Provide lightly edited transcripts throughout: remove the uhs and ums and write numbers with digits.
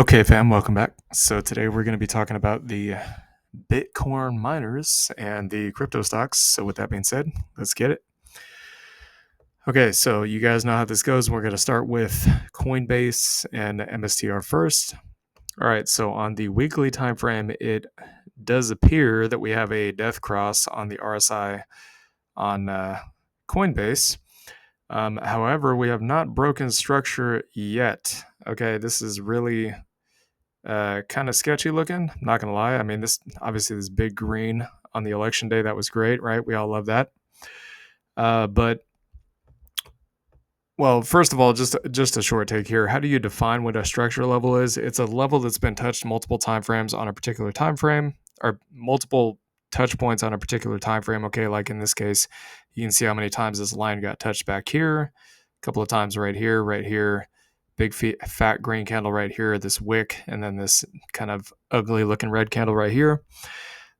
Okay, fam, welcome back. So today we're going to be talking about the Bitcoin miners and the crypto stocks. So with that being said, let's get it. Okay, so you guys know how this goes. We're going to start with Coinbase and MSTR first. All right, so on the weekly time frame, it does appear that we have a death cross on the RSI on Coinbase. However, we have not broken structure yet. Okay, this is really kind of sketchy looking. I'm not gonna lie. I mean, this big green on the election day, that was great, right? We all love that. But well, first of all, just a short take here. How do you define what a structure level is? It's a level that's been touched multiple time frames on a particular time frame, or multiple touch points on a particular time frame. Okay, like in this case, you can see how many times this line got touched back here, a couple of times right here, big fat green candle right here, this wick, and then this kind of ugly looking red candle right here.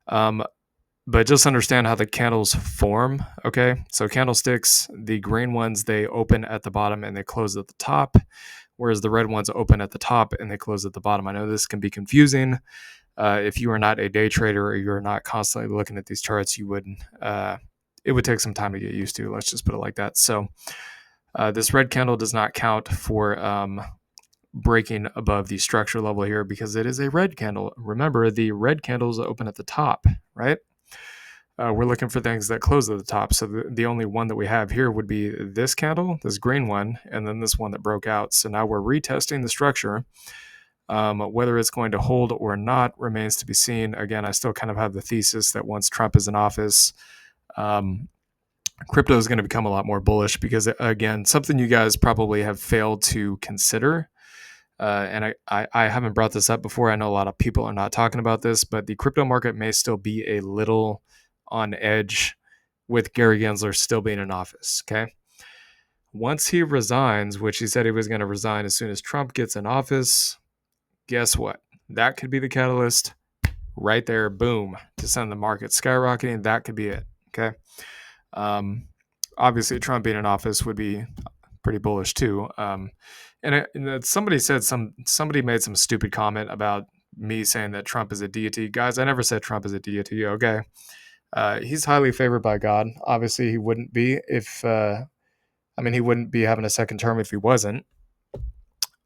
But just understand how the candles form, okay? So candlesticks, the green ones, they open at the bottom and they close at the top, whereas the red ones open at the top and they close at the bottom. I know this can be confusing. If you are not a day trader or you're not constantly looking at these charts, it would take some time to get used to. Let's just put it like that. So this red candle does not count for breaking above the structure level here because it is a red candle. Remember, the red candles open at the top, right? We're looking for things that close at the top. So the only one that we have here would be this candle, this green one, and then this one that broke out. So now we're retesting the structure. Whether it's going to hold or not remains to be seen. Again, I still kind of have the thesis that once Trump is in office, crypto is going to become a lot more bullish because, again, something you guys probably have failed to consider. And I haven't brought this up before. I know a lot of people are not talking about this, but the crypto market may still be a little on edge with Gary Gensler still being in office, okay? Once he resigns, which he said he was going to resign as soon as Trump gets in office, guess what? That could be the catalyst right there, boom, to send the market skyrocketing. That could be it, okay? Obviously, Trump being in office would be pretty bullish too. Somebody made some stupid comment about me saying that Trump is a deity. Guys, I never said Trump is a deity, okay? He's highly favored by God. Obviously, he wouldn't be he wouldn't be having a second term if he wasn't.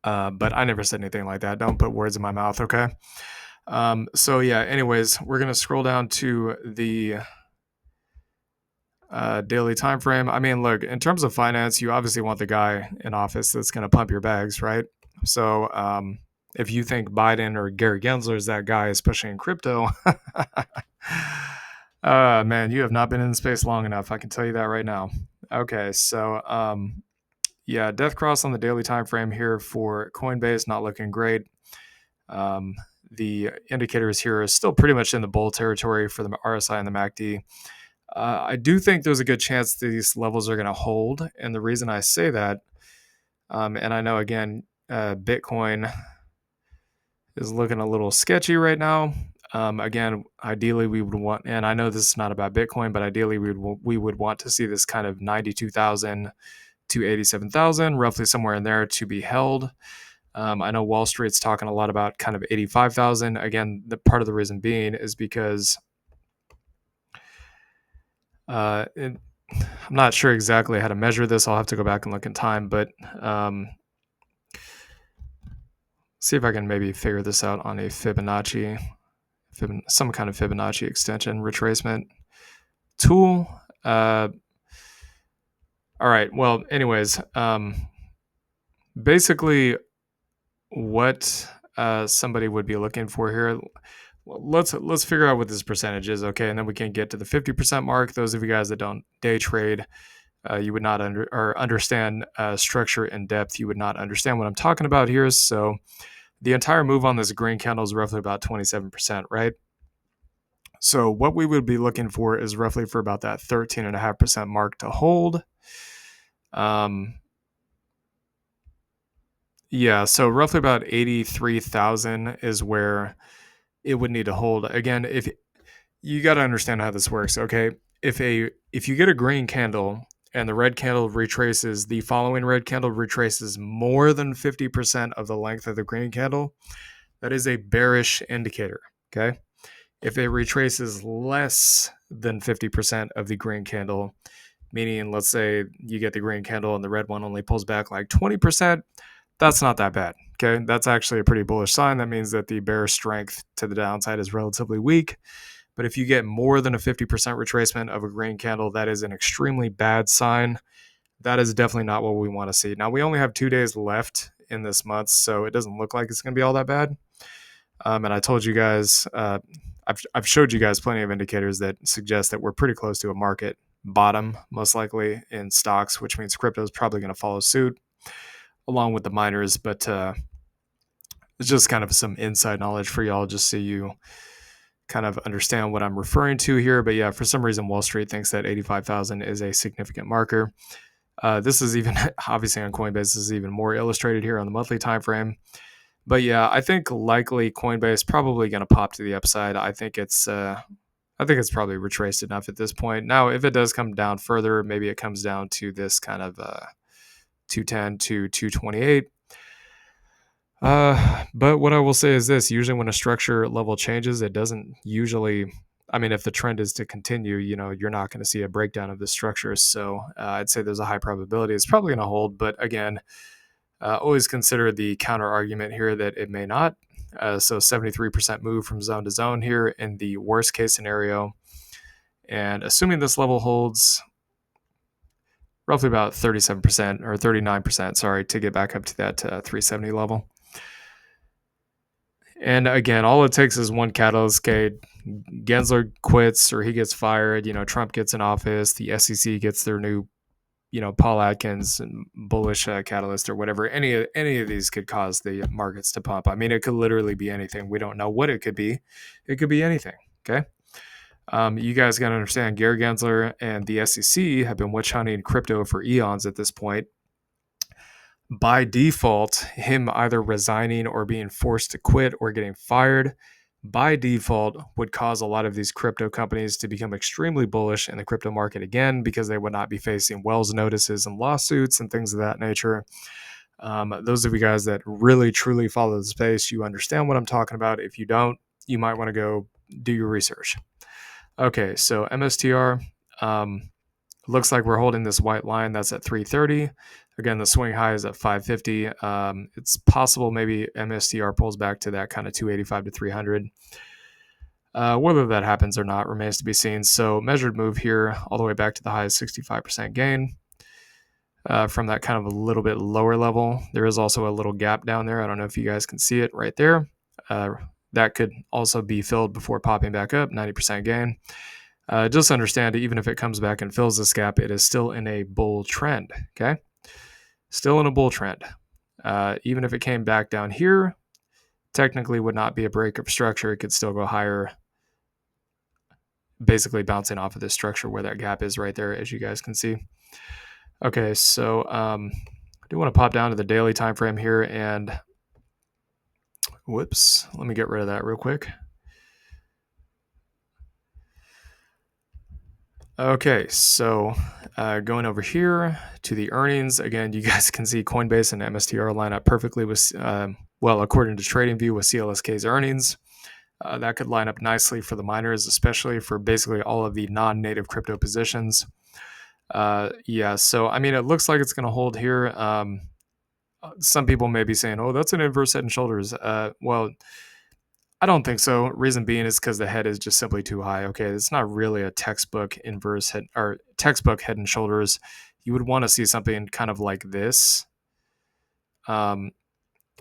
But I never said anything like that. Don't put words in my mouth, okay? So yeah, anyways, we're going to scroll down to the daily time frame. I mean, look, in terms of finance, you obviously want the guy in office that's going to pump your bags, right? So if you think Biden or Gary Gensler is that guy, especially in crypto, man, you have not been in the space long enough. I can tell you that right now. Okay, so yeah, death cross on the daily time frame here for Coinbase, not looking great. The indicators here are still pretty much in the bull territory for the RSI and the MACD. I do think there's a good chance these levels are going to hold, and the reason I say that, and I know again, Bitcoin is looking a little sketchy right now. Again, ideally we would want, and I know this is not about Bitcoin, but ideally we would want to see this kind of 92,000 to 87,000, roughly somewhere in there, to be held. I know Wall Street's talking a lot about kind of 85,000. Again, the part of the reason being is because I'm not sure exactly how to measure this. I'll have to go back and look in time, but see if I can maybe figure this out on a Fibonacci, some kind of Fibonacci extension retracement tool. All right. Well, anyways, basically what somebody would be looking for here. Let's figure out what this percentage is, okay? And then we can get to the 50% mark. Those of you guys that don't day trade, you would not understand structure in depth. You would not understand what I'm talking about here. So the entire move on this green candle is roughly about 27%, right? So what we would be looking for is roughly for about that 13.5% mark to hold. Yeah, so roughly about 83,000 is where it would need to hold. Again, if you got to understand how this works, okay? If you get a green candle and the red candle retraces, the following red candle retraces more than 50% of the length of the green candle, that is a bearish indicator, okay? If it retraces less than 50% of the green candle, meaning let's say you get the green candle and the red one only pulls back like 20%, that's not that bad, okay? That's actually a pretty bullish sign. That means that the bear strength to the downside is relatively weak. But if you get more than a 50% retracement of a green candle, that is an extremely bad sign. That is definitely not what we want to see. Now, we only have 2 days left in this month, so it doesn't look like it's going to be all that bad. And I told you guys, I've showed you guys plenty of indicators that suggest that we're pretty close to a market bottom, most likely in stocks, which means crypto is probably going to follow suit along with the miners. But it's just kind of some inside knowledge for y'all, just so you kind of understand what I'm referring to here. But yeah, for some reason, Wall Street thinks that 85,000 is a significant marker. This is even, obviously on Coinbase, this is even more illustrated here on the monthly time frame. But yeah, I think likely Coinbase probably going to pop to the upside. I think it's probably retraced enough at this point. Now, if it does come down further, maybe it comes down to this kind of 210 to 228. But what I will say is this: usually when a structure level changes, it doesn't usually. I mean, if the trend is to continue, you're not going to see a breakdown of the structure. So I'd say there's a high probability it's probably going to hold. But again, always consider the counter argument here that it may not. So 73% move from zone to zone here in the worst case scenario. And assuming this level holds roughly about 37% or 39%, sorry, to get back up to that 370 level. And again, all it takes is one catalyst. Okay, Gensler quits or he gets fired. Trump gets in office. The SEC gets their new, Paul Atkins and bullish catalyst or whatever. Any of these could cause the markets to pump. I mean, it could literally be anything. We don't know what it could be. It could be anything. Okay. You guys got to understand, Gary Gensler and the SEC have been witch hunting crypto for eons at this point. By default, him either resigning or being forced to quit or getting fired by default would cause a lot of these crypto companies to become extremely bullish in the crypto market again, because they would not be facing Wells notices and lawsuits and things of that nature. Those of you guys that really truly follow the space, you understand what I'm talking about. If you don't, you might want to go do your research. Okay, so MSTR, looks like we're holding this white line that's at 330. Again, the swing high is at 550. It's possible maybe MSTR pulls back to that kind of 285 to 300. Whether that happens or not remains to be seen. So measured move here all the way back to the high is 65% gain from that kind of a little bit lower level. There is also a little gap down there. I don't know if you guys can see it right there. That could also be filled before popping back up, 90% gain. Just understand, even if it comes back and fills this gap, it is still in a bull trend, okay? Still in a bull trend. Even if it came back down here, technically would not be a break of structure. It could still go higher, basically bouncing off of this structure where that gap is right there, as you guys can see. Okay, so I do want to pop down to the daily time frame here, and whoops, let me get rid of that real quick. Okay, so going over here to the earnings, again, you guys can see Coinbase and MSTR line up perfectly with, according to TradingView, with CLSK's earnings. That could line up nicely for the miners, especially for basically all of the non-native crypto positions. Yeah, so I mean, it looks like it's going to hold here. Some people may be saying, oh, that's an inverse head and shoulders. Well, I don't think so. Reason being is because the head is just simply too high. Okay, it's not really a textbook inverse head or textbook head and shoulders. You would want to see something kind of like this. And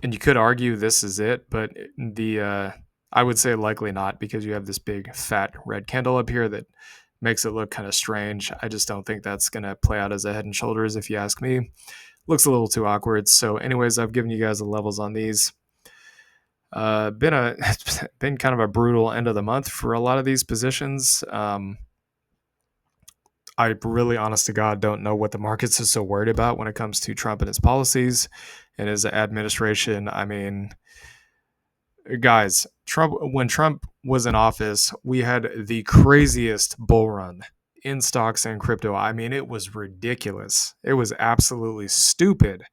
you could argue this is it, but I would say likely not, because you have this big fat red candle up here that makes it look kind of strange. I just don't think that's going to play out as a head and shoulders, if you ask me. Looks a little too awkward. So anyways, I've given you guys the levels on these. Been kind of a brutal end of the month for a lot of these positions. I really, honest to God, don't know what the markets are so worried about when it comes to Trump and his policies and his administration. I mean, guys, when Trump was in office, we had the craziest bull run in stocks and crypto. I mean, it was ridiculous. It was absolutely stupid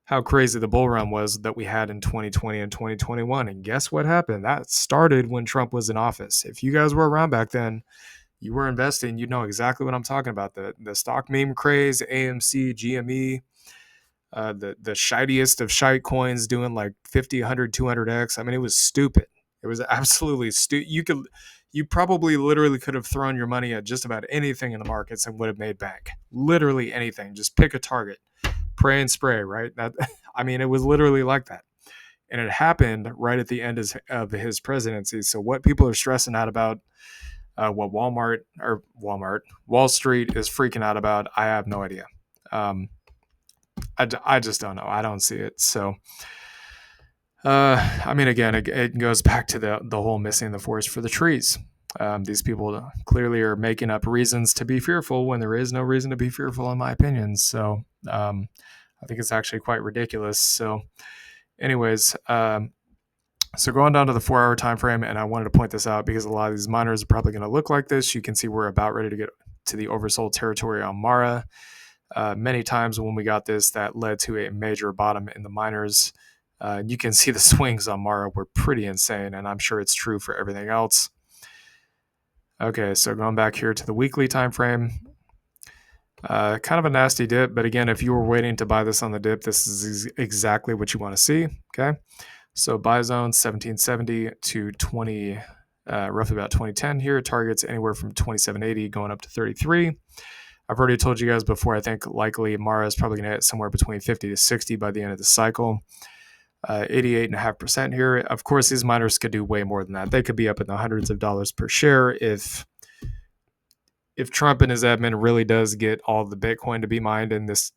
how crazy the bull run was that we had in 2020 and 2021. And guess what happened? That started when Trump was in office. If you guys were around back then, you were investing, you know exactly what I'm talking about. The stock meme craze, AMC, GME, the shitiest of shite coins doing like 50, 100, 200x. I mean, it was stupid. It was absolutely stupid. You probably literally could have thrown your money at just about anything in the markets and would have made bank. Literally anything. Just pick a target, pray and spray, right? That, I mean, it was literally like that. And it happened right at the end of his presidency. So what people are stressing out about, what Wall Street is freaking out about, I have no idea. I just don't know. I don't see it. So, I mean, again, it goes back to the whole missing the forest for the trees. These people clearly are making up reasons to be fearful when there is no reason to be fearful, in my opinion. So, I think it's actually quite ridiculous. So, anyways, so going down to the 4-hour time frame, and I wanted to point this out because a lot of these miners are probably going to look like this. You can see we're about ready to get to the oversold territory on Mara. Many times when we got this, that led to a major bottom in the miners. You can see the swings on Mara were pretty insane, and I'm sure it's true for everything else. Okay, so going back here to the weekly time frame, kind of a nasty dip, but again, if you were waiting to buy this on the dip, this is exactly what you want to see. Okay, so buy zone 1770 to 20, roughly about 2010 here. Targets anywhere from 2780 going up to 33. I've already told you guys before, I think likely Mara is probably going to hit somewhere between 50 to 60 by the end of the cycle. 88.5% here. Of course, these miners could do way more than that. They could be up in the hundreds of dollars per share if Trump and his admin really does get all the Bitcoin to be mined in this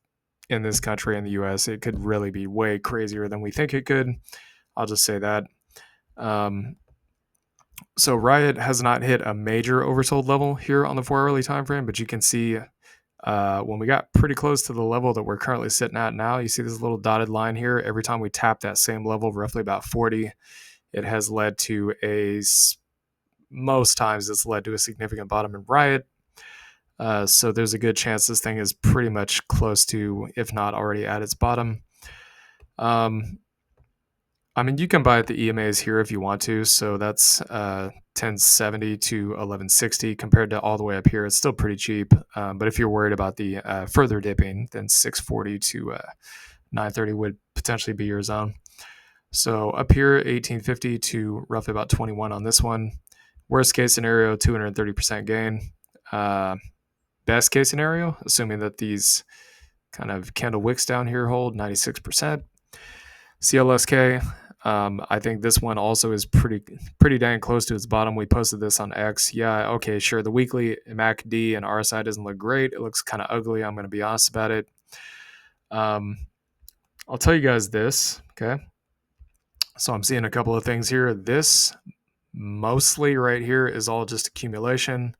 country, in the US. It could really be way crazier than we think it could. I'll just say that. So RIOT has not hit a major oversold level here on the 4-hourly time frame, but you can see when we got pretty close to the level that we're currently sitting at now, you see this little dotted line here. Every time we tap that same level, roughly about 40, it has led to most times it's led to a significant bottom in RIOT. So there's a good chance this thing is pretty much close to, if not already at its bottom. I mean, you can buy at the EMAs here if you want to. So that's 1070 to 1160 compared to all the way up here. It's still pretty cheap. But if you're worried about the further dipping, then 640 to 930 would potentially be your zone. So up here, 1850 to roughly about 21 on this one. Worst case scenario, 230% gain. Best case scenario, assuming that these kind of candle wicks down here hold, 96%. CLSK, I think this one also is pretty dang close to its bottom. We posted this on X. Yeah, okay, sure. The weekly MACD and RSI doesn't look great. It looks kind of ugly. I'm going to be honest about it. I'll tell you guys this, okay? So I'm seeing a couple of things here. This mostly right here is all just accumulation.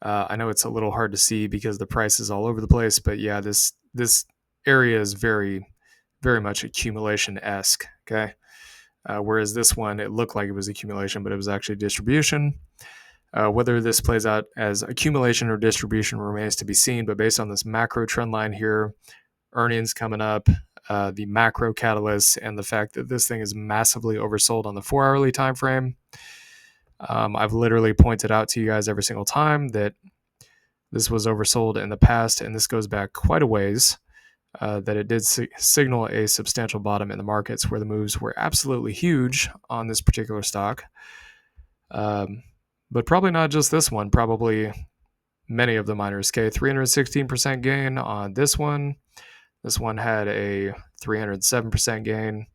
I know it's a little hard to see because the price is all over the place, but yeah, this area is very, very much accumulation-esque, okay? Whereas this one, it looked like it was accumulation, but it was actually distribution. Whether this plays out as accumulation or distribution remains to be seen, but based on this macro trend line here, earnings coming up, the macro catalysts, and the fact that this thing is massively oversold on the 4-hourly time frame, I've literally pointed out to you guys every single time that this was oversold in the past, and this goes back quite a ways. That it did signal a substantial bottom in the markets where the moves were absolutely huge on this particular stock. But probably not just this one, probably many of the miners. Okay, 316% gain on this one. This one had a 307% gain.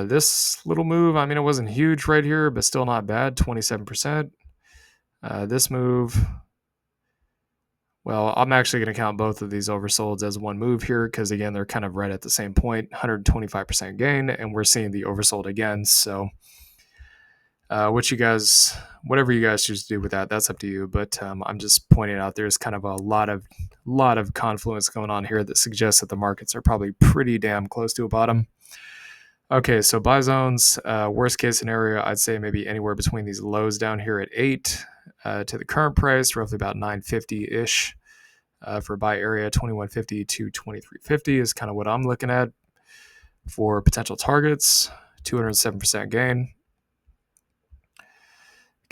This little move, I mean, it wasn't huge right here, but still not bad, 27%. This move, well, I'm actually going to count both of these oversolds as one move here because, again, they're kind of right at the same point, 125% gain, and we're seeing the oversold again. So whatever you guys choose to do with that, that's up to you. But I'm just pointing out there's kind of a lot of confluence going on here that suggests that the markets are probably pretty damn close to a bottom. Okay, so buy zones, worst case scenario, I'd say maybe anywhere between these lows down here at 8 to the current price, roughly about 950-ish. For buy area, 2150 to 2350 is kind of what I'm looking at for potential targets. 207% gain.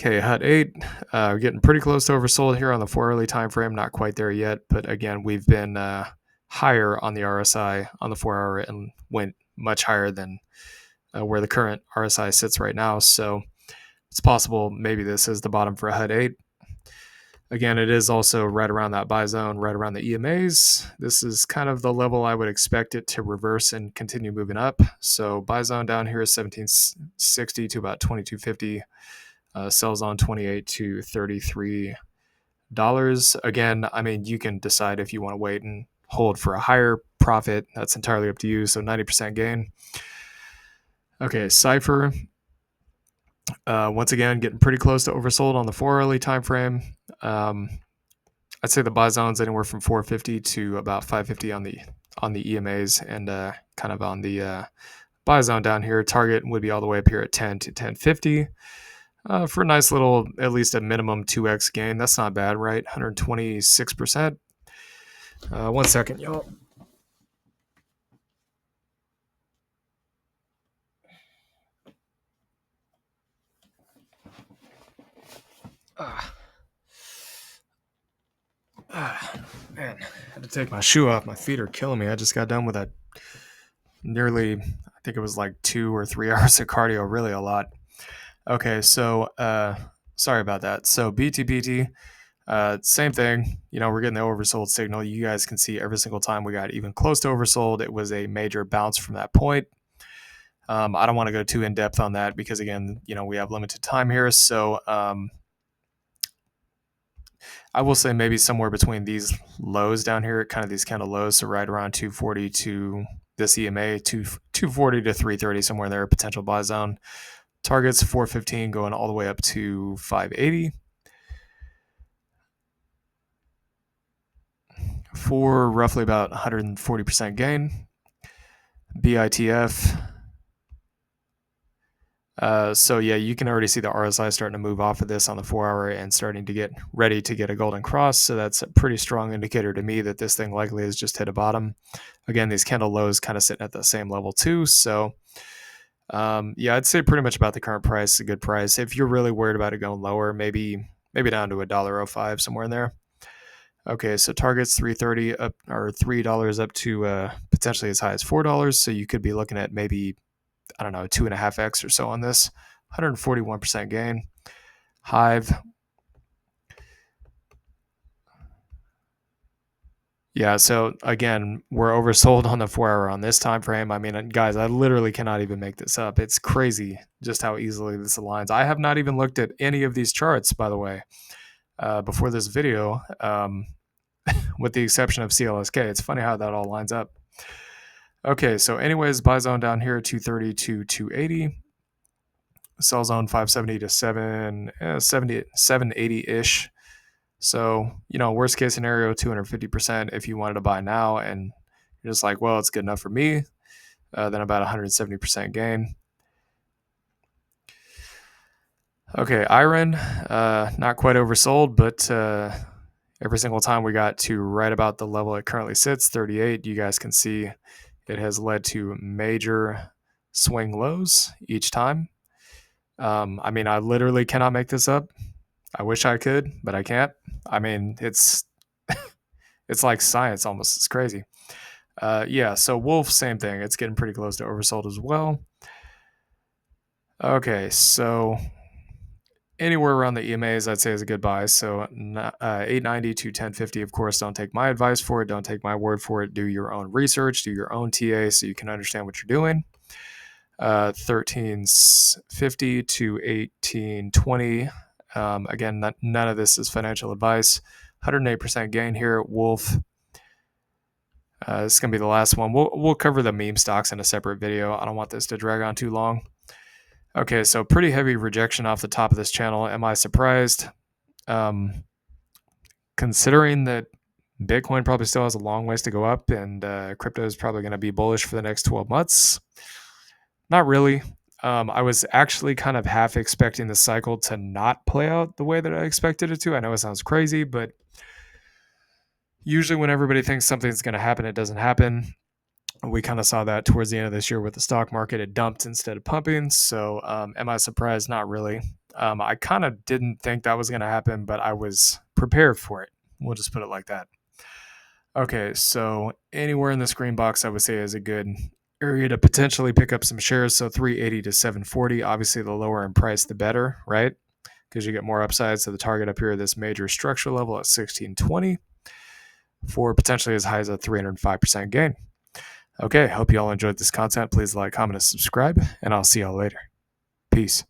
Okay, HUT 8, we're getting pretty close to oversold here on the 4-hourly time frame. Not quite there yet, but again, we've been higher on the RSI on the 4-hour and went much higher than where the current RSI sits right now. So it's possible maybe this is the bottom for a HUT 8. Again, it is also right around that buy zone, right around the EMAs. This is kind of the level I would expect it to reverse and continue moving up. So buy zone down here is 1760 to about 2250. Sells on 28 to $33. Again, I mean, you can decide if you want to wait and hold for a higher profit. That's entirely up to you. So 90% gain. Okay, cifr. Once again, getting pretty close to oversold on the 4-hourly time frame. I'd say the buy zone's anywhere from 450 to about 550 on the EMAs, and kind of on the buy zone down here. Target would be all the way up here at 10 to 1050. For a nice little, at least a minimum 2x gain. That's not bad, right? 126%. 1 second, y'all. Man, I had to take my shoe off. My feet are killing me. I just got done with a nearly, I think it was like 2 or 3 hours of cardio, really a lot. Okay, so sorry about that. So btbt, same thing. We're getting the oversold signal. You guys can see every single time we got even close to oversold, it was a major bounce from that point. I don't want to go too in depth on that because, again, we have limited time here. So I will say maybe somewhere between these lows down here, kind of these kind of lows, so right around 240 to this EMA, 240 to 330, somewhere there, potential buy zone. Targets 415 going all the way up to 580. For roughly about 140% gain. BITF. So yeah, you can already see the RSI starting to move off of this on the 4-hour and starting to get ready to get a golden cross. So that's a pretty strong indicator to me that this thing likely has just hit a bottom. Again, these candle lows kind of sitting at the same level too. So yeah, I'd say pretty much about the current price, a good price. If you're really worried about it going lower, maybe down to $1.05, somewhere in there. Okay, so targets 330 up, or $3 up to potentially as high as $4. So you could be looking at maybe, I don't know, 2.5x or so on this. 141% gain. Hive. Yeah, so again, we're oversold on the 4-hour on this time frame. I mean, guys, I literally cannot even make this up. It's crazy just how easily this aligns. I have not even looked at any of these charts, by the way, before this video, with the exception of CLSK. It's funny how that all lines up. Okay, so anyways, buy zone down here, 230 to 280. Sell zone 570 to 780-ish. So, worst case scenario, 250% if you wanted to buy now, and you're just like, well, it's good enough for me. Then about 170% gain. Okay, iren, not quite oversold, but every single time we got to right about the level it currently sits, 38, you guys can see it has led to major swing lows each time. I mean, I literally cannot make this up. I wish I could, but I can't. I mean, it's it's like science almost. It's crazy. Yeah, so Wulf, same thing. It's getting pretty close to oversold as well. Okay, so anywhere around the EMAs, I'd say is a good buy. So 890 to 1050, of course, don't take my advice for it. Don't take my word for it. Do your own research. Do your own TA so you can understand what you're doing. 1350 to 1820. Again, none of this is financial advice. 108% gain here at Wulf. This is going to be the last one. We'll cover the meme stocks in a separate video. I don't want this to drag on too long. Okay, so pretty heavy rejection off the top of this channel. Am I surprised? Considering that Bitcoin probably still has a long ways to go up and crypto is probably going to be bullish for the next 12 months. Not really. I was actually kind of half expecting the cycle to not play out the way that I expected it to. I know it sounds crazy, but usually when everybody thinks something's going to happen, it doesn't happen. We kind of saw that towards the end of this year with the stock market. It dumped instead of pumping. So am I surprised? Not really. I kind of didn't think that was going to happen, but I was prepared for it. We'll just put it like that. Okay, so anywhere in this green box, I would say is a good area to potentially pick up some shares. So 380 to 740. Obviously, the lower in price, the better, right? Because you get more upside. So the target up here, this major structure level at 1620 for potentially as high as a 305% gain. Okay, hope you all enjoyed this content. Please like, comment, and subscribe, and I'll see y'all later. Peace.